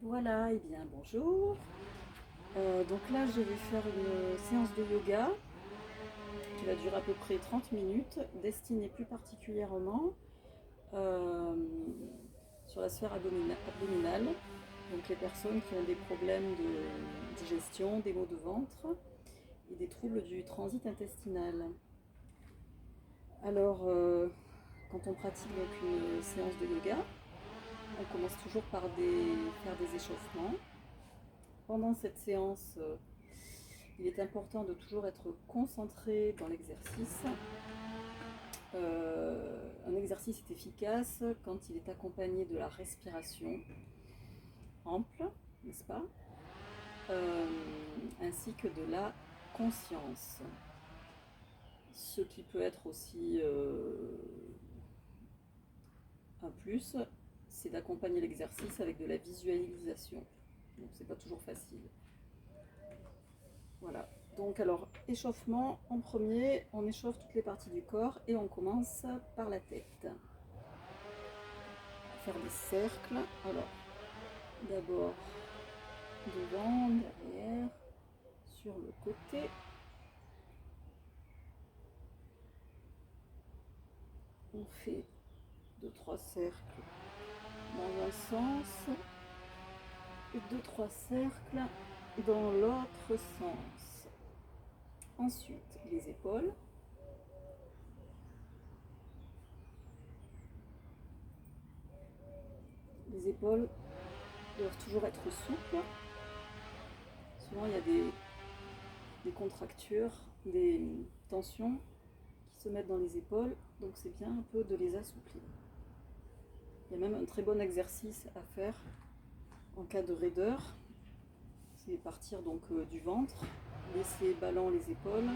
Voilà, et bien bonjour. Donc là, je vais faire une séance de yoga qui va durer à peu près 30 minutes, destinée plus particulièrement euh, sur la sphère abdominale. Donc les personnes qui ont des problèmes de digestion, des maux de ventre et des troubles du transit intestinal. Alors, quand on pratique donc une séance de yoga, on commence toujours par faire des échauffements. Pendant cette séance, il est important de toujours être concentré dans l'exercice. Un exercice est efficace quand il est accompagné de la respiration ample, n'est-ce pas, ainsi que de la conscience. Ce qui peut être aussi un plus, c'est d'accompagner l'exercice avec de la visualisation. Donc c'est pas toujours facile. Voilà. Donc alors, échauffement en premier, on échauffe toutes les parties du corps et on commence par la tête. Faire des cercles. Alors, d'abord devant, derrière, sur le côté. On fait 2-3 cercles dans un sens et 2-3 cercles dans l'autre sens. Ensuite, les épaules. Les épaules doivent toujours être souples. Souvent, il y a des contractures, des tensions qui se mettent dans les épaules, donc c'est bien un peu de les assouplir. Il y a même un très bon exercice à faire en cas de raideur. C'est partir donc du ventre, laisser ballant les épaules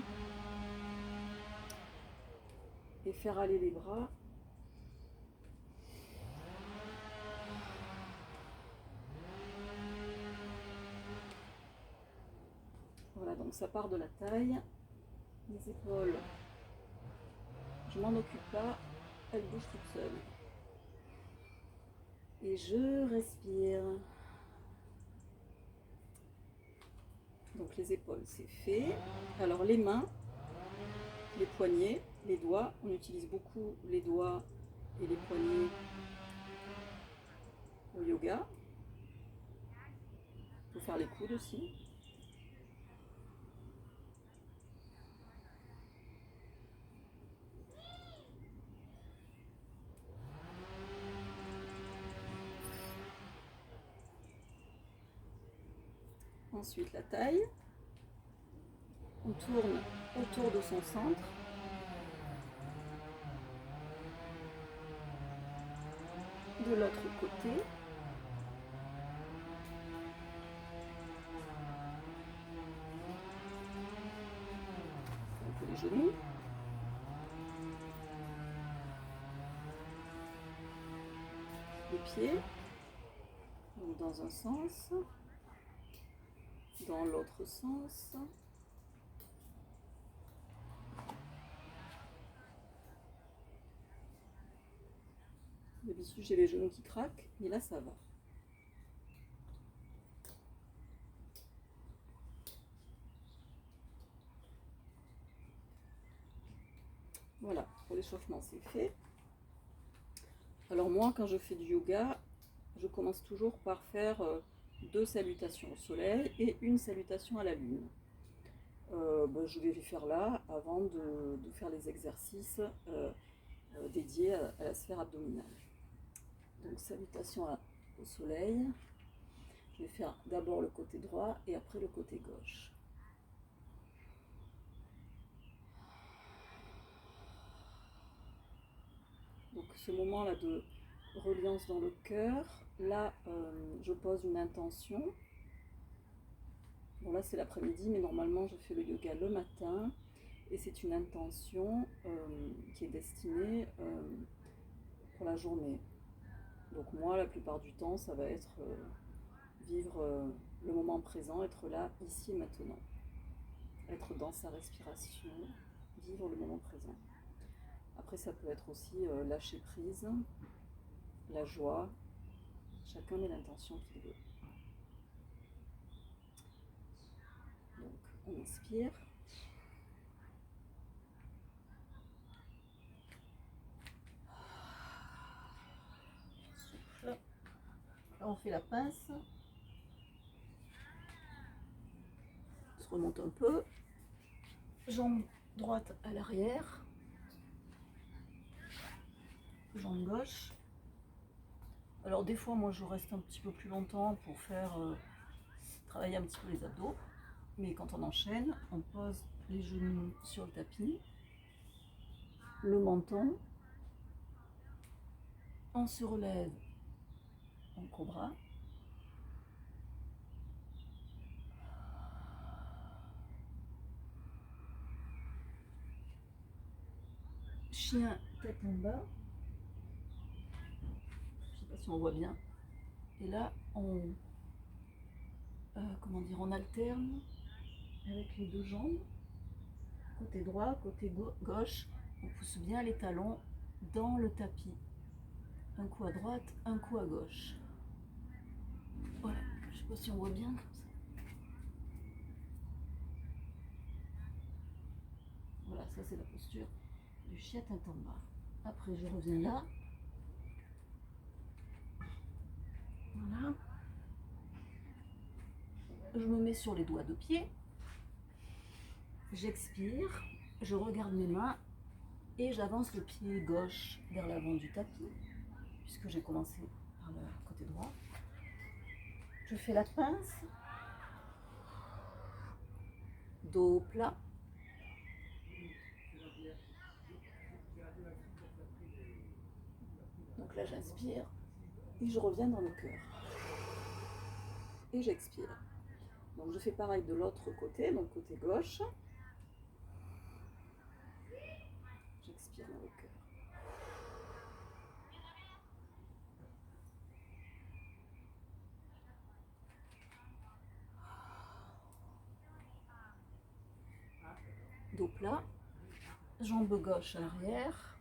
et faire aller les bras. Voilà, donc ça part de la taille. Les épaules, je m'en occupe pas, elles bougent toutes seules. Et je respire. Donc les épaules, c'est fait. Alors les mains, les poignets, les doigts, on utilise beaucoup les doigts et les poignets au yoga. Il faut faire les coudes aussi. Ensuite la taille. On tourne autour de son centre. De l'autre côté. Un peu les genoux. Les pieds. Donc dans un sens. Dans l'autre sens. D'habitude j'ai les genoux qui craquent, mais là ça va. Voilà, pour l'échauffement c'est fait. Alors moi quand je fais du yoga, je commence toujours par faire 2 salutations au soleil et une salutation à la lune. Je vais les faire là avant de faire les exercices dédiés à la sphère abdominale. Donc salutation au soleil. Je vais faire d'abord le côté droit et après le côté gauche. Donc ce moment-là de reliance dans le cœur, là je pose une intention. Bon là c'est l'après-midi, mais normalement je fais le yoga le matin. Et c'est une intention qui est destinée pour la journée. Donc moi, la plupart du temps, ça va être vivre le moment présent, être là, ici et maintenant. Être dans sa respiration, vivre le moment présent. Après, ça peut être aussi lâcher prise, la joie. Chacun met l'intention qu'il veut. On inspire. Souffle. Là, on fait la pince. On se remonte un peu. Jambe droite à l'arrière. Jambe gauche. Alors des fois, moi, je reste un petit peu plus longtemps pour faire travailler un petit peu les abdos. Mais quand on enchaîne, on pose les genoux sur le tapis, le menton, on se relève en cobra. Chien tête en bas. Je ne sais pas si on voit bien. Et là, on alterne avec les deux jambes. Côté droit, côté gauche. On pousse bien les talons dans le tapis. Un coup à droite, un coup à gauche. Voilà, je ne sais pas si on voit bien comme ça. Voilà, ça c'est la posture du chien tête en bas. Après, je reviens là. Voilà. Je me mets sur les doigts de pied. J'expire. Je regarde mes mains et j'avance le pied gauche vers l'avant du tapis, puisque j'ai commencé par le côté droit. Je fais la pince. Dos plat. Donc là, j'inspire et je reviens dans le cœur. Et j'expire. Donc je fais pareil de l'autre côté, donc côté gauche. J'expire dans le cœur. Dos plat. Jambe gauche à l'arrière.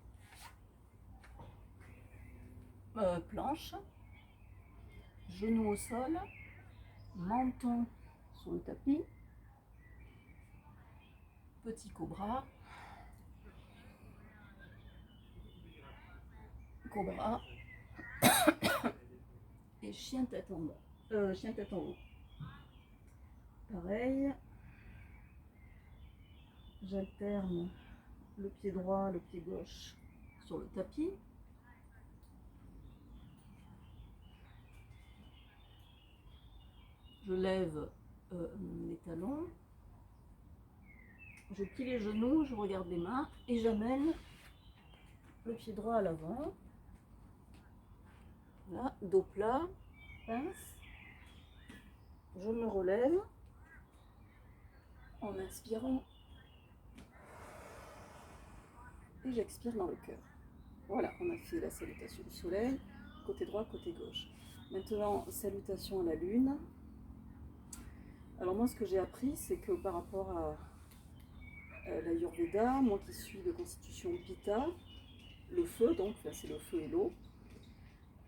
Planche. Genou au sol. Menton sur le tapis. Petit cobra. Cobra. Et chien tête en bas. Chien tête en haut. Pareil. J'alterne le pied droit, le pied gauche sur le tapis. Je lève les talons. Je plie les genoux, je regarde les mains et j'amène le pied droit à l'avant. Là, dos plat, pince. Je me relève en inspirant et j'expire dans le cœur. Voilà, on a fait la salutation au soleil, côté droit, côté gauche. Maintenant, salutation à la lune. Alors moi, ce que j'ai appris, c'est que par rapport à l'Ayurveda, moi qui suis de constitution Pitta, le feu, donc là c'est le feu et l'eau,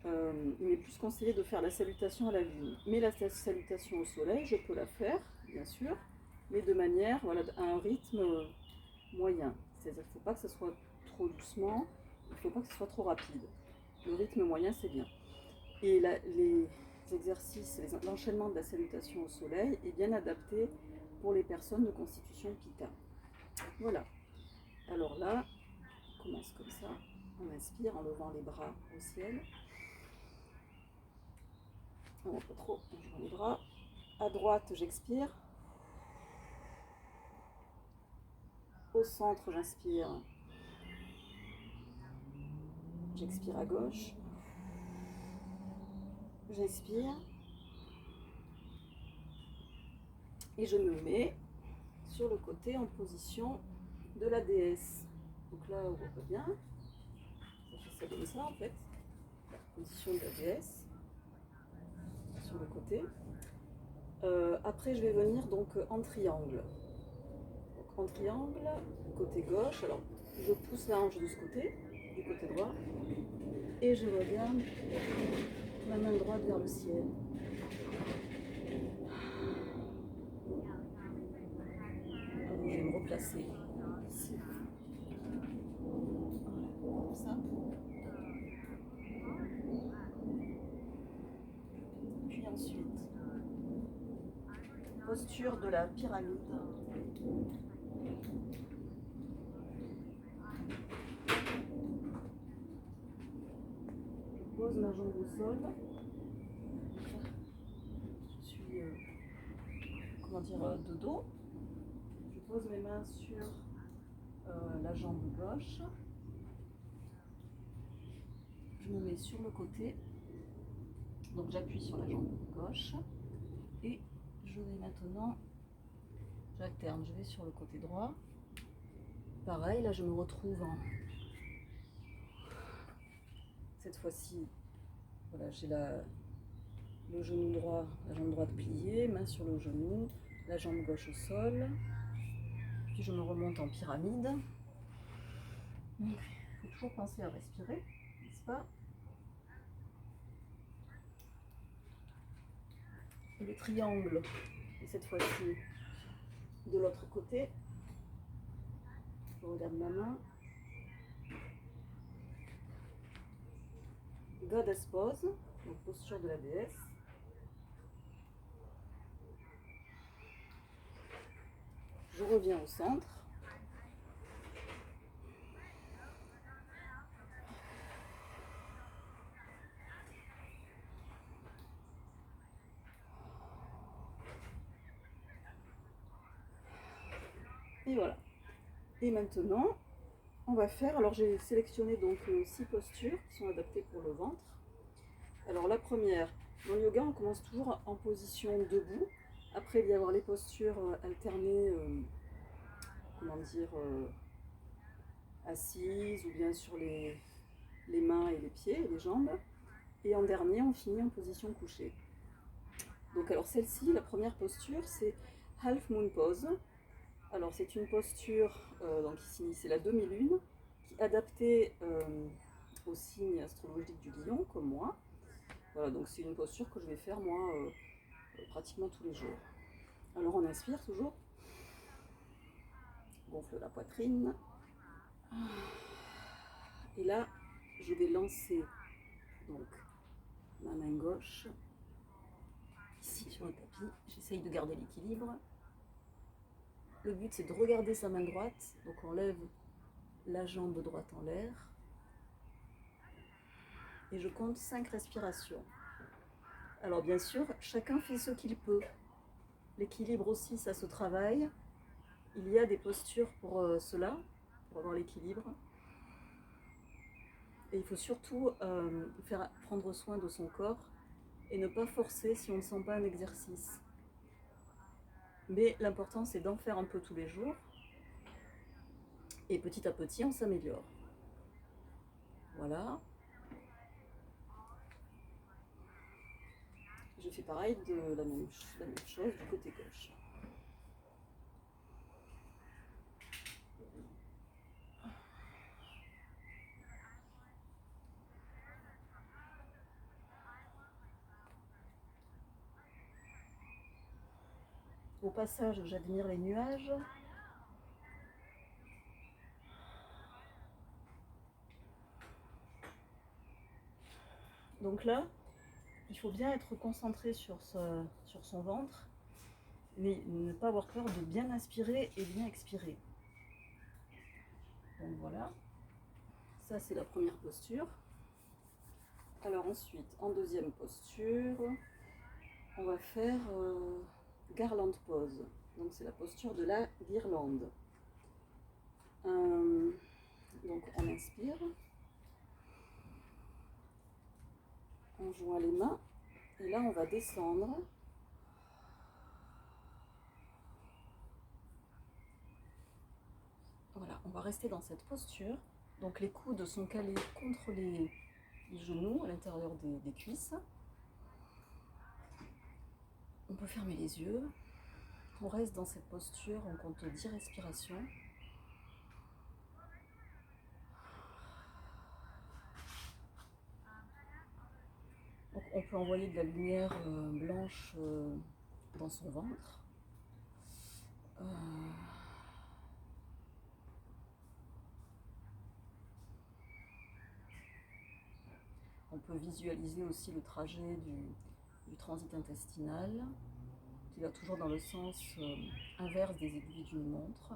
il m'est plus conseillé de faire la salutation à la lune. Mais la salutation au soleil, je peux la faire, bien sûr, mais de manière, voilà, à un rythme moyen. C'est-à-dire qu'il ne faut pas que ce soit trop doucement, il ne faut pas que ce soit trop rapide. Le rythme moyen, c'est bien. Et les exercices, l'enchaînement de la salutation au soleil est bien adapté pour les personnes de constitution Pitta. Voilà. Alors là, on commence comme ça. On inspire en levant les bras au ciel. Non, pas trop, on lève les bras. À droite, j'expire. Au centre, j'inspire. J'expire à gauche. J'inspire. Et je me mets sur le côté en position de la déesse. Donc là, on voit pas bien. Ça fait ça comme ça en fait. Position de la déesse. Sur le côté. Après, je vais venir donc en triangle. Donc, en triangle, côté gauche. Alors, je pousse la hanche de ce côté, du côté droit, et je regarde ma main droite vers le ciel. placer ici. Voilà, comme ça. Puis ensuite, posture de la pyramide. Je pose ma jambe au sol. Je suis, comment dire, de dos. Je pose mes mains sur la jambe gauche. Je me mets sur le côté. Donc j'appuie sur la jambe gauche. Et je vais maintenant, j'alterne, je vais sur le côté droit. Pareil, là je me retrouve en... Cette fois-ci, voilà, j'ai le genou droit, la jambe droite pliée, main sur le genou, la jambe gauche au sol. Puis je me remonte en pyramide. Donc, il faut toujours penser à respirer, n'est-ce pas? Et le triangle, et cette fois-ci de l'autre côté. Je regarde ma main. Goddess pose, donc posture de la déesse. Je reviens au centre. Et voilà. Et maintenant, on va faire, alors j'ai sélectionné donc 6 postures qui sont adaptées pour le ventre. Alors la première, dans le yoga, on commence toujours en position debout. Après, il y avoir les postures alternées, comment dire, assises ou bien sur les mains et les pieds et les jambes. Et en dernier, on finit en position couchée. Donc alors celle-ci, la première posture, c'est Half Moon Pose. Alors c'est une posture, donc ici c'est la demi-lune, qui est adaptée au signe astrologique du lion, comme moi. Voilà, donc c'est une posture que je vais faire moi pratiquement tous les jours. Alors on inspire toujours, gonfle la poitrine. Et là, je vais lancer donc ma main gauche ici sur le tapis. J'essaye de garder l'équilibre. Le but c'est de regarder sa main droite, donc on lève la jambe droite en l'air. Et je compte 5 respirations. Alors bien sûr, chacun fait ce qu'il peut. L'équilibre aussi, ça se travaille. Il y a des postures pour cela, pour avoir l'équilibre. Et il faut surtout prendre soin de son corps et ne pas forcer si on ne sent pas un exercice. Mais l'important, c'est d'en faire un peu tous les jours. Et petit à petit, on s'améliore. Voilà. Je fais pareil de la même chose du côté gauche. Au passage, j'admire les nuages. Donc là, il faut bien être concentré sur son ventre, mais ne pas avoir peur de bien inspirer et bien expirer. Donc voilà, ça c'est la première posture. Alors ensuite, en deuxième posture, on va faire Garland Pose. Donc c'est la posture de la guirlande. Donc on inspire, on joint les mains, et là on va descendre. Voilà, on va rester dans cette posture. Donc les coudes sont calés contre les genoux, à l'intérieur des cuisses. On peut fermer les yeux. On reste dans cette posture, on compte 10 respirations. Donc on peut envoyer de la lumière blanche dans son ventre. On peut visualiser aussi le trajet du transit intestinal, qui va toujours dans le sens inverse des aiguilles d'une montre.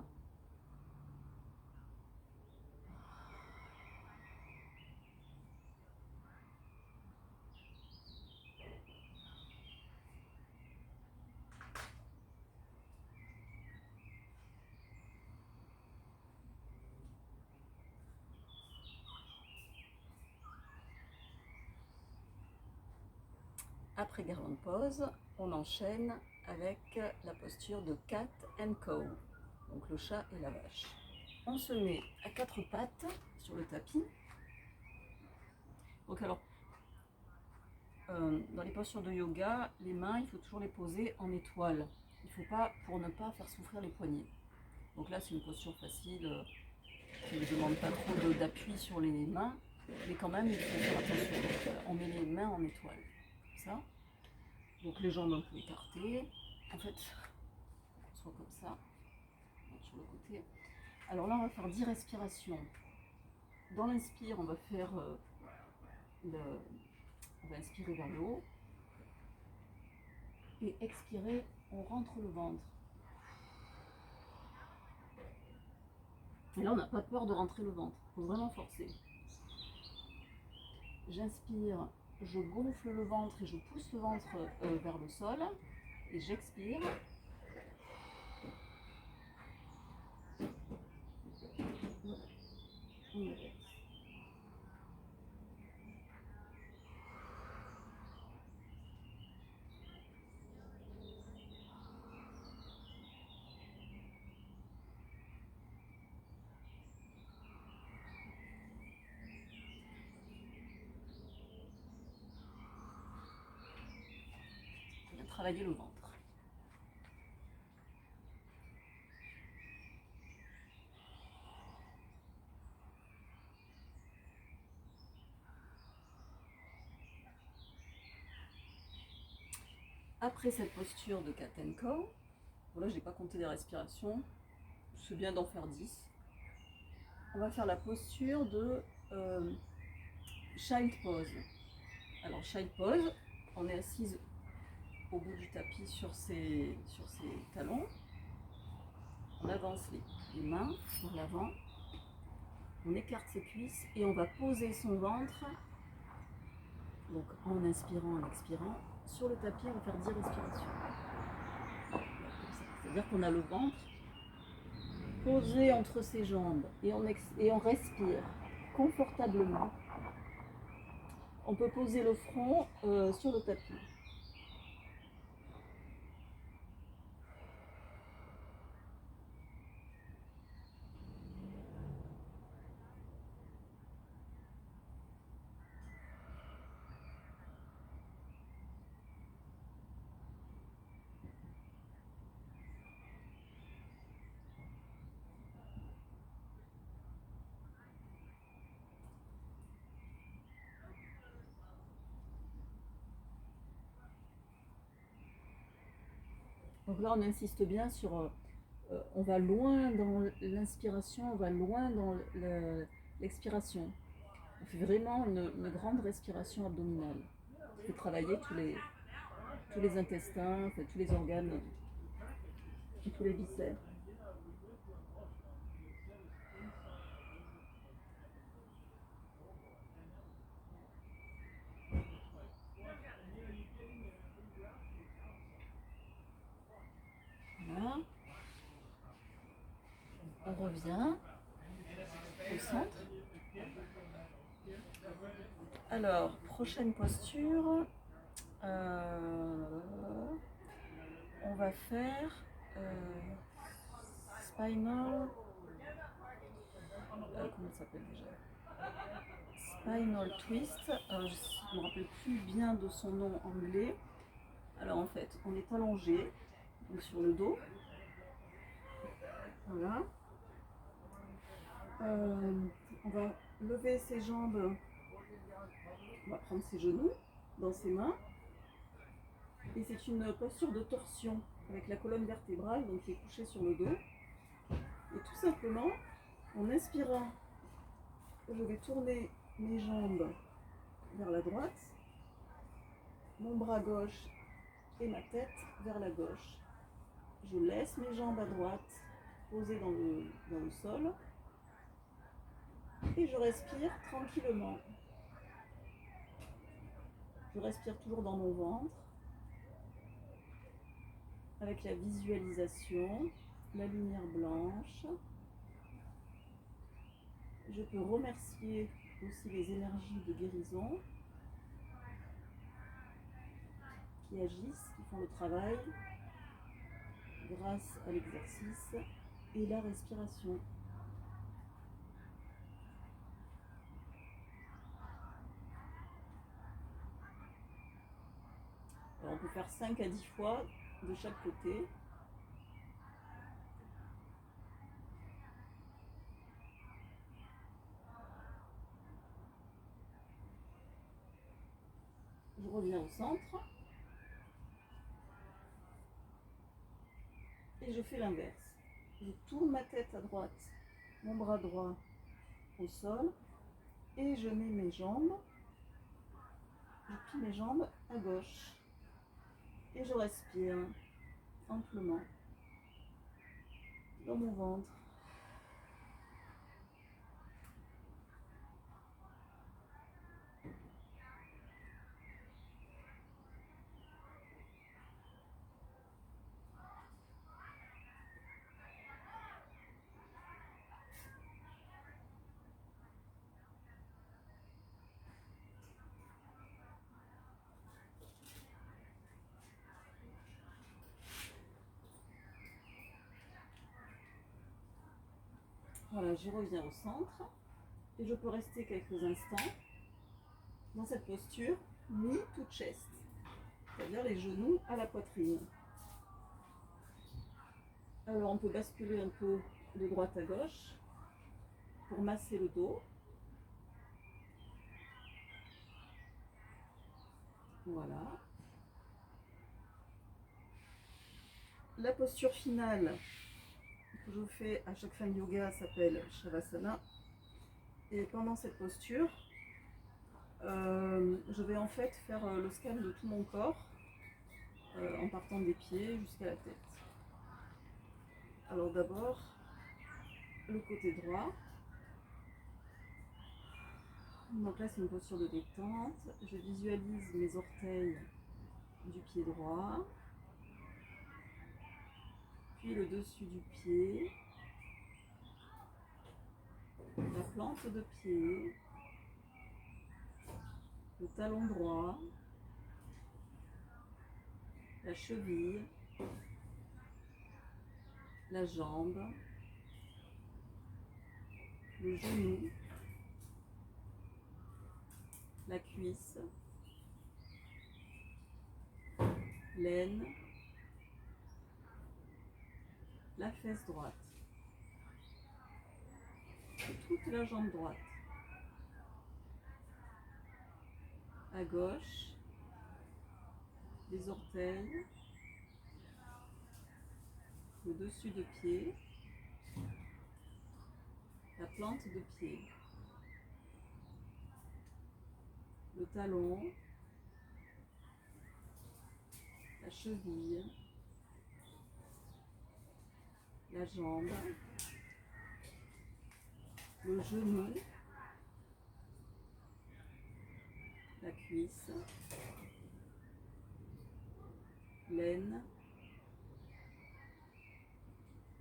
Après Garland Pose, on enchaîne avec la posture de Cat and Cow, donc le chat et la vache. On se met à quatre pattes sur le tapis. Donc alors, dans les postures de yoga, les mains, il faut toujours les poser en étoile. Il ne faut pas, pour ne pas faire souffrir les poignets. Donc là, c'est une posture facile, qui ne demande pas trop d'appui sur les mains, mais quand même, il faut faire attention. Donc, on met les mains en étoile, comme ça. Donc les jambes un peu écartées. En fait, soit comme ça, sur le côté. Alors là, on va faire 10 respirations. Dans l'inspire, on va faire on va inspirer vers le haut. Et expirer, on rentre le ventre. Et là, on n'a pas peur de rentrer le ventre. Il faut vraiment forcer. J'inspire, je gonfle le ventre et je pousse le ventre vers le sol. Et j'expire. Travailler le ventre. Après cette posture de Cat and Cow, là je n'ai pas compté les respirations, c'est bien d'en faire 10. On va faire la posture de Child Pose. Alors Child Pose, on est assise au bout du tapis sur ses talons. On avance les mains vers l'avant. On écarte ses cuisses et on va poser son ventre. Donc en inspirant, en expirant, sur le tapis, on va faire 10 respirations. C'est-à-dire qu'on a le ventre posé entre ses jambes et on respire confortablement. On peut poser le front sur le tapis. Donc là, on insiste bien sur... on va loin dans l'inspiration, on va loin dans l'expiration. On fait vraiment une grande respiration abdominale. On fait travailler tous les intestins, enfin, tous les organes, tous les viscères. Voilà. On revient au centre. Alors, prochaine posture. On va faire spinal. Comment ça s'appelle déjà? Spinal twist. Je ne me rappelle plus bien de son nom anglais. Alors en fait, on est allongé, donc sur le dos. Voilà. On va lever ses jambes. On va prendre ses genoux dans ses mains. Et c'est une posture de torsion avec la colonne vertébrale, donc qui est couchée sur le dos. Et tout simplement, en inspirant, je vais tourner mes jambes vers la droite, mon bras gauche et ma tête vers la gauche. Je laisse mes jambes à droite posées dans le sol et je respire tranquillement. Je respire toujours dans mon ventre avec la visualisation, la lumière blanche. Je peux remercier aussi les énergies de guérison qui agissent, qui font le travail grâce à l'exercice et la respiration. Alors on peut faire 5 à 10 fois de chaque côté. Je reviens au centre et je fais l'inverse. Je tourne ma tête à droite, mon bras droit au sol et je mets mes jambes, je plie mes jambes à gauche et je respire amplement dans mon ventre. Voilà, je reviens au centre et je peux rester quelques instants dans cette posture knee to chest, c'est-à-dire les genoux à la poitrine. Alors on peut basculer un peu de droite à gauche pour masser le dos. Voilà. La posture finale que je fais à chaque fin de yoga s'appelle Shavasana. Et pendant cette posture, je vais en fait faire le scan de tout mon corps en partant des pieds jusqu'à la tête. Alors d'abord, le côté droit. Donc là c'est une posture de détente. Je visualise mes orteils du pied droit, puis le dessus du pied, la plante de pied, le talon droit, la cheville, la jambe, le genou, la cuisse, l'aine, la fesse droite, et toute la jambe droite. À gauche, les orteils, le dessus de pied, la plante de pied, le talon, la cheville, la jambe, le genou, la cuisse, l'aine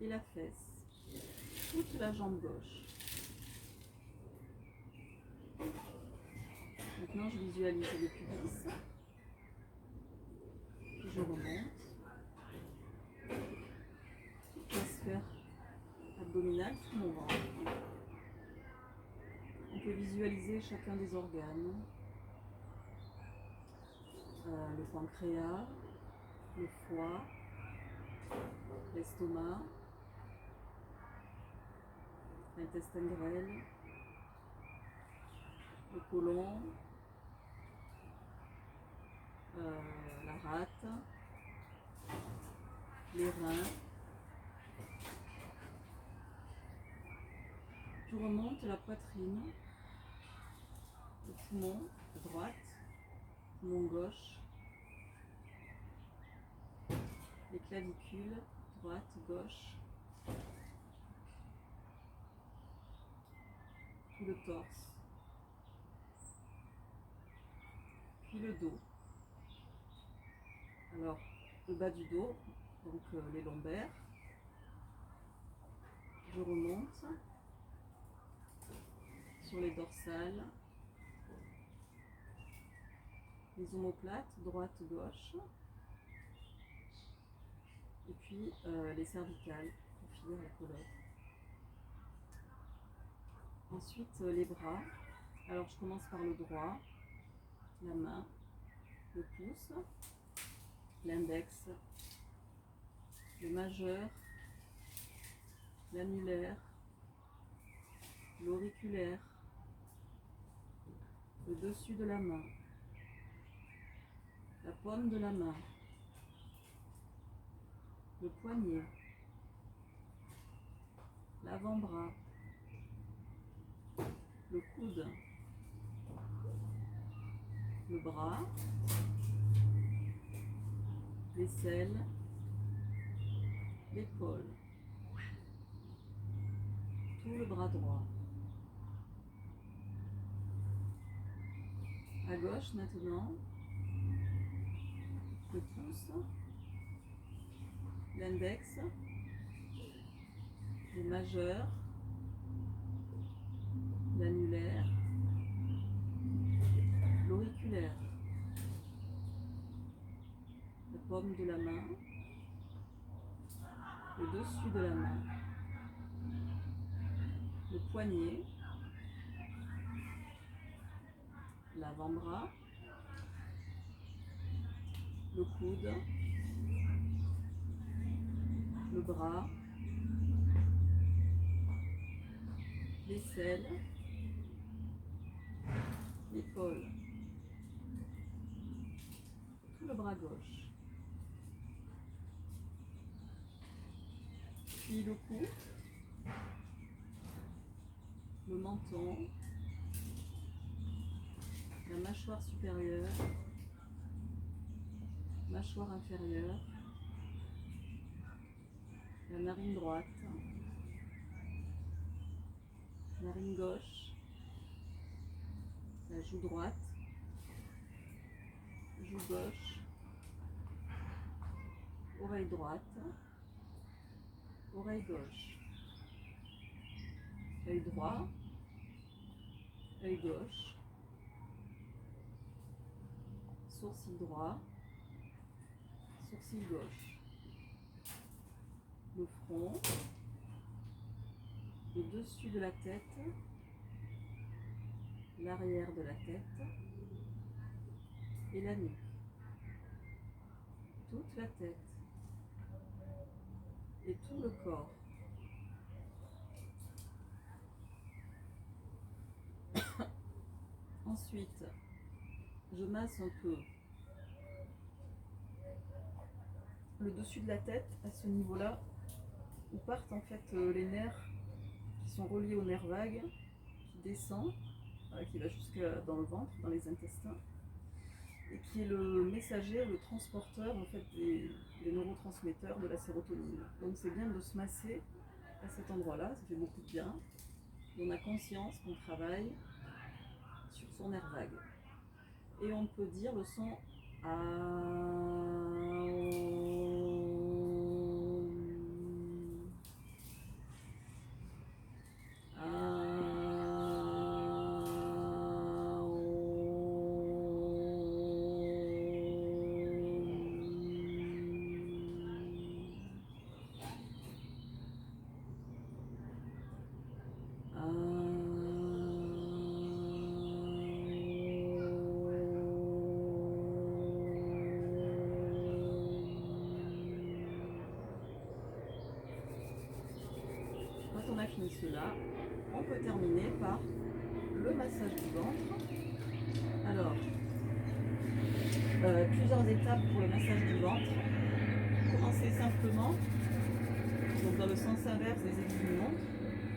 et la fesse, toute la jambe gauche. Maintenant je visualise le pubis, puis je remonte, toute la sphère abdominale, tout mon ventre. On peut visualiser chacun des organes, le pancréas, le foie, l'estomac, l'intestin grêle, le côlon, la rate, les reins. Je remonte la poitrine, le poumon droite, poumon gauche, les clavicules, droite, gauche, tout le torse, puis le dos. Alors, le bas du dos, donc les lombaires, je remonte sur les dorsales, les omoplates, droite, gauche, et puis les cervicales pour finir la colonne. Ensuite, les bras. Alors, je commence par le droit, la main, le pouce, l'index, le majeur, l'annulaire, l'auriculaire, le dessus de la main, la paume de la main, le poignet, l'avant-bras, le coude, le bras, l'aisselle, l'épaule, tout le bras droit. À gauche maintenant, le pouce, l'index, le majeur, l'annulaire, l'auriculaire, la paume de la main, le dessus de la main, le poignet, l'avant-bras, le coude, le bras, l'aisselle, l'épaule, tout le bras gauche, puis le cou, le menton, la mâchoire supérieure, mâchoire inférieure, la narine droite, narine gauche, la joue droite, joue gauche, oreille droite, oreille gauche, œil droit, œil gauche, sourcil droit, sourcil gauche, le front, le dessus de la tête, l'arrière de la tête et la nuque, toute la tête et tout le corps. Ensuite, je masse un peu le dessus de la tête à ce niveau-là où partent en fait les nerfs qui sont reliés aux nerfs vagues, qui descend, qui va jusqu'à dans le ventre, dans les intestins, et qui est le messager, le transporteur en fait des neurotransmetteurs de la sérotonine. Donc c'est bien de se masser à cet endroit-là, ça fait beaucoup de bien. Et on a conscience qu'on travaille sur son nerf vague. Et on peut dire le son Quand on a fini cela, on peut terminer par le massage du ventre. Alors, plusieurs étapes pour le massage du ventre. Commencez simplement, donc dans le sens inverse des aiguilles d'une montre,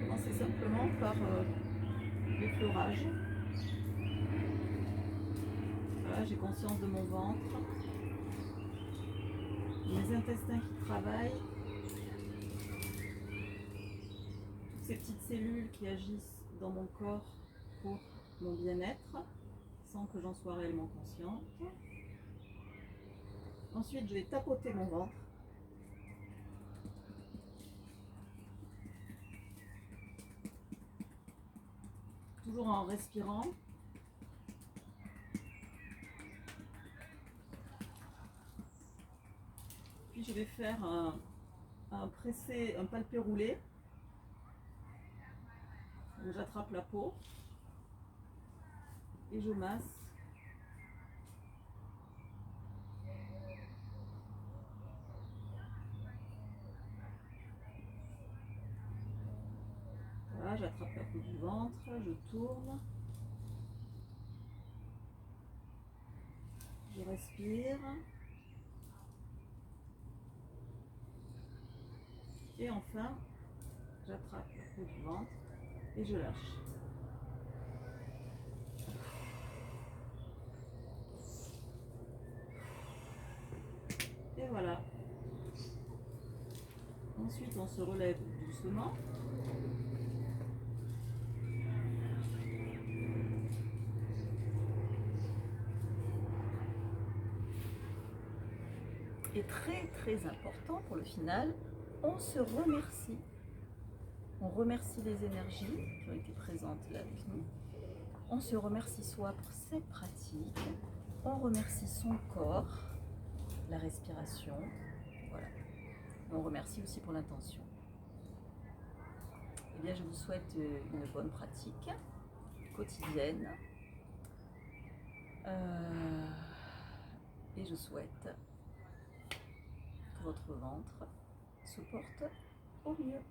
commencez simplement par l'effleurage Voilà, j'ai conscience de mon ventre, mes intestins qui travaillent, toutes ces petites cellules qui agissent dans mon corps pour mon bien-être, sans que j'en sois réellement consciente. Ensuite, je vais tapoter mon ventre. Toujours en respirant. Puis je vais faire un pressé, un palpé roulé. Donc j'attrape la peau et je masse. Voilà, j'attrape la peau du ventre, je tourne. Je respire. Et enfin, j'attrape la peau du ventre et je lâche. Et voilà. Ensuite, on se relève doucement. Et très très important pour le final, on se remercie. On remercie les énergies qui ont été présentes là avec nous. On se remercie soi pour cette pratique. On remercie son corps, la respiration. Voilà. On remercie aussi pour l'intention. Eh bien, je vous souhaite une bonne pratique quotidienne. Et je souhaite que votre ventre se porte au mieux.